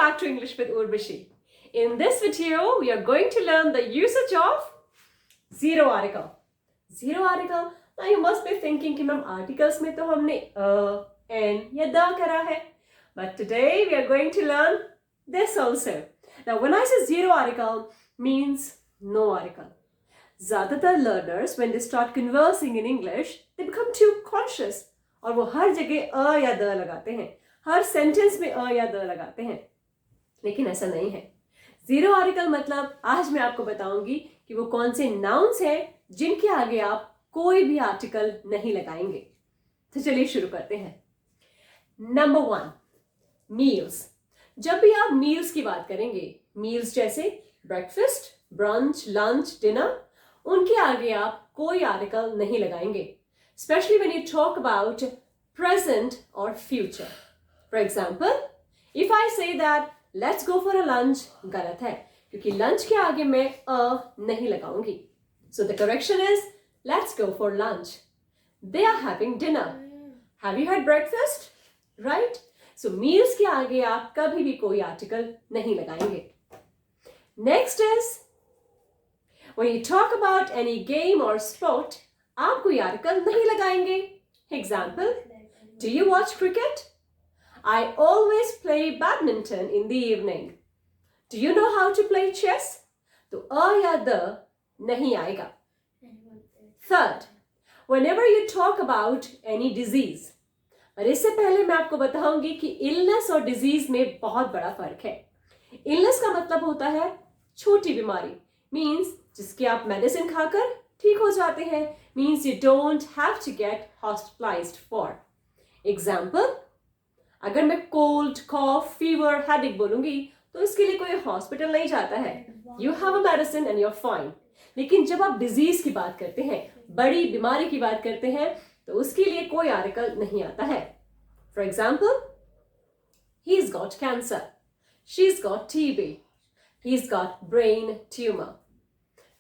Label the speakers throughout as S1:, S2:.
S1: back to English with Urvashi. In this video, we are going to learn the usage of zero article. Zero article. Now you must be thinking कि ma'am articles में तो हमने n या the करा है. But today we are going to learn this also. Now when I say zero article means no article. ज़्यादातर learners when they start conversing in English they become too conscious और वो हर जगह अ या the लगाते हैं, हर sentence में अ या the लगाते हैं. लेकिन ऐसा नहीं है. जीरो आर्टिकल मतलब आज मैं आपको बताऊंगी कि वो कौन से नाउन्स हैं जिनके आगे आप कोई भी आर्टिकल नहीं लगाएंगे. तो चलिए शुरू करते हैं. Number 1, meals. जब भी आप मील्स की बात करेंगे, मील्स जैसे ब्रेकफास्ट, ब्रंच, लंच, डिनर, उनके आगे आप कोई आर्टिकल नहीं लगाएंगे. Especially when you talk about present or future. For example, if I say that let's go for a lunch, गलत है क्योंकि lunch के आगे मैं a नहीं लगाऊंगी. So the correction is let's go for lunch. They are having dinner. Have you had breakfast? Right? So meals के आगे आप कभी भी कोई article नहीं लगाएंगे. Next is when you talk about any game or sport, आप कोई आर्टिकल नहीं लगाएंगे. Example, do you watch cricket? I always play badminton in the evening. Do you know how to play chess? तो a या the नहीं आएगा. Third, whenever you talk about any disease. और इससे पहले मैं आपको बताऊंगी कि इलनेस और डिजीज में बहुत बड़ा फर्क है. इलनेस का मतलब होता है छोटी बीमारी, मीन्स जिसकी आप मेडिसिन खाकर ठीक हो जाते हैं, means you don't have to get hospitalized for. Example, अगर मैं cold, cough, fever, headache बोलूंगी तो इसके लिए कोई हॉस्पिटल नहीं जाता है. You have a medicine and you're fine. लेकिन जब आप डिजीज की बात करते हैं, बड़ी बीमारी की बात करते हैं, तो उसके लिए कोई आर्टिकल नहीं आता है. For example, he's got cancer, she's got TB, he's got brain tumor.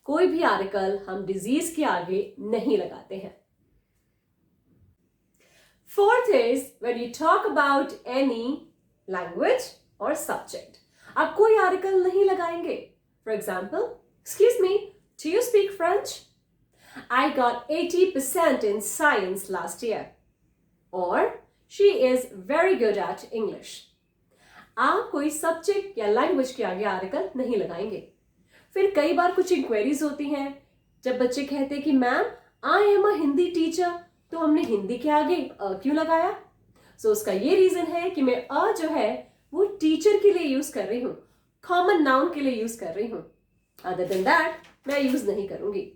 S1: कोई भी आर्टिकल हम डिजीज के आगे नहीं लगाते हैं. Fourth is when you talk about any language or subject, आप कोई आर्टिकल नहीं लगाएंगे. For example, excuse me, do you speak French? I got 80% in science last year. और she is very good at English. आप कोई subject या language के आगे आर्टिकल नहीं लगाएंगे. फिर कई बार कुछ इंक्वायरीज होती हैं जब बच्चे कहते हैं कि ma'am I am a Hindi teacher, तो हमने हिंदी के आगे अ क्यों लगाया? सो उसका ये रीजन है कि मैं अ जो है वो टीचर के लिए यूज कर रही हूँ, कॉमन नाउन के लिए यूज कर रही हूँ. अदर देन दैट मैं यूज नहीं करूंगी.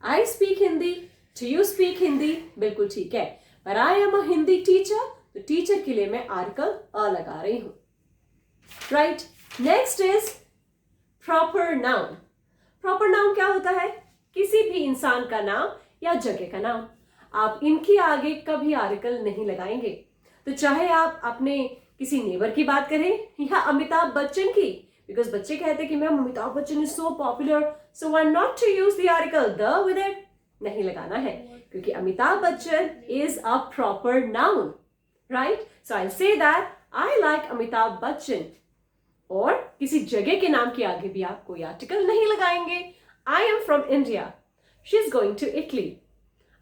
S1: I speak Hindi, do you speak Hindi, बिल्कुल ठीक है, पर I am a Hindi teacher, तो टीचर के लिए मैं आर्टिकल अ लगा रही हूँ. Right. Next is proper noun. Proper noun क्या होता है? किसी भी इंसान का नाम या जगह का नाम. आप इनके आगे कभी आर्टिकल नहीं लगाएंगे. तो चाहे आप अपने किसी नेबर की बात करें या अमिताभ बच्चन की, बिकॉज बच्चे कहते हैं कि ma'am Amitabh Bachchan is so popular, so why not to use the article the with it. नहीं लगाना है क्योंकि Amitabh Bachchan is a proper noun. Right. So I say that I like Amitabh Bachchan. और किसी जगह के नाम के आगे भी आप कोई आर्टिकल नहीं लगाएंगे. I am from India, she is going to Italy.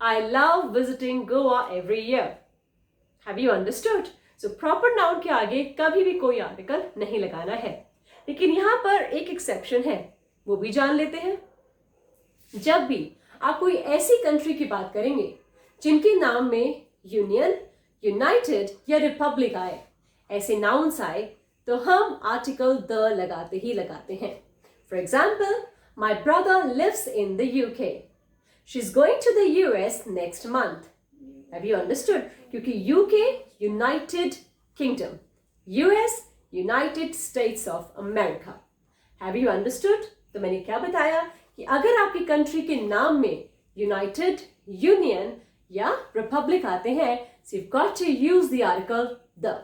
S1: I love visiting Goa every year. Have you understood? So proper noun के आगे कभी भी कोई आर्टिकल नहीं लगाना है. लेकिन यहां पर एक एक्सेप्शन है, वो भी जान लेते हैं. जब भी आप कोई ऐसी कंट्री की बात करेंगे जिनके नाम में यूनियन, यूनाइटेड या रिपब्लिक आए, ऐसे नाउन्स आए, तो हम आर्टिकल द लगाते ही लगाते हैं. For example, my brother lives in the UK, she is going to the US next month. Have you understood? क्योंकि UK United Kingdom, US United States of America. Have you understood? तो मैंने क्या बताया कि अगर आपकी कंट्री के नाम में यूनाइटेड, यूनियन या रिपब्लिक आते हैं, so you've got to use the article the.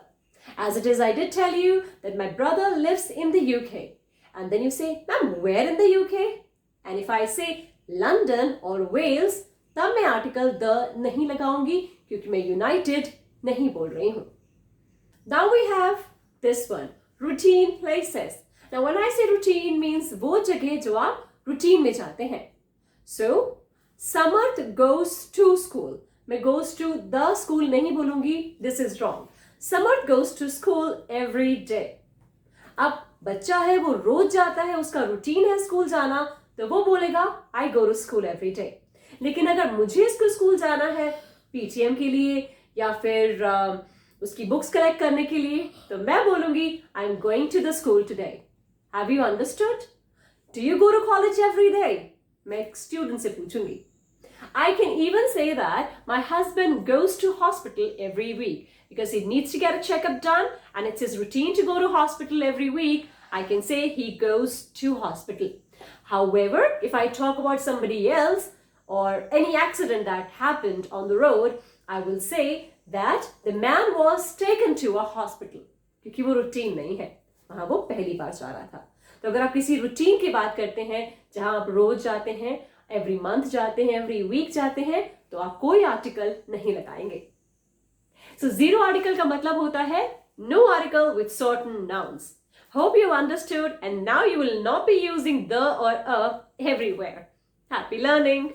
S1: As it is, I did tell you that my brother lives in the UK. And then you say, ma'am, where in the UK? And if I say London or Wales, तब मैं article the नहीं लगाऊंगी क्योंकि मैं united नहीं बोल रही हूँ. Now we have this one, routine places. Now when I say routine means वो जगह जो आप routine में जाते हैं. So Samarth goes to school. मैं goes to the school नहीं बोलूंगी. This is wrong. Samarth goes to school every day. अब बच्चा है वो रोज जाता है, उसका रूटीन है स्कूल जाना, तो वो बोलेगा I go to school every day. लेकिन अगर मुझे इसको स्कूल जाना है पीटीएम के लिए या फिर उसकी बुक्स कलेक्ट करने के लिए, तो मैं बोलूंगी I am going to the school today. Have you understood? Do you go to college every day? मैं एक स्टूडेंट से पूछूंगी. I can even say that my husband goes to hospital every week because he needs to get a checkup done and it's his routine to go to hospital every week. I can say he goes to hospital. However, if I talk about somebody else or any accident that happened on the road, I will say that the man was taken to a hospital. क्योंकि वो routine नहीं है, वहां वो पहली बार जा रहा था. तो अगर आप किसी रूटीन की बात करते हैं जहां आप रोज जाते हैं, एवरी मंथ जाते हैं, एवरी वीक जाते हैं, तो आप कोई आर्टिकल नहीं लगाएंगे. सो जीरो आर्टिकल का मतलब होता है no article with certain nouns. Hope you understood and now you will not be using the or a everywhere. Happy learning!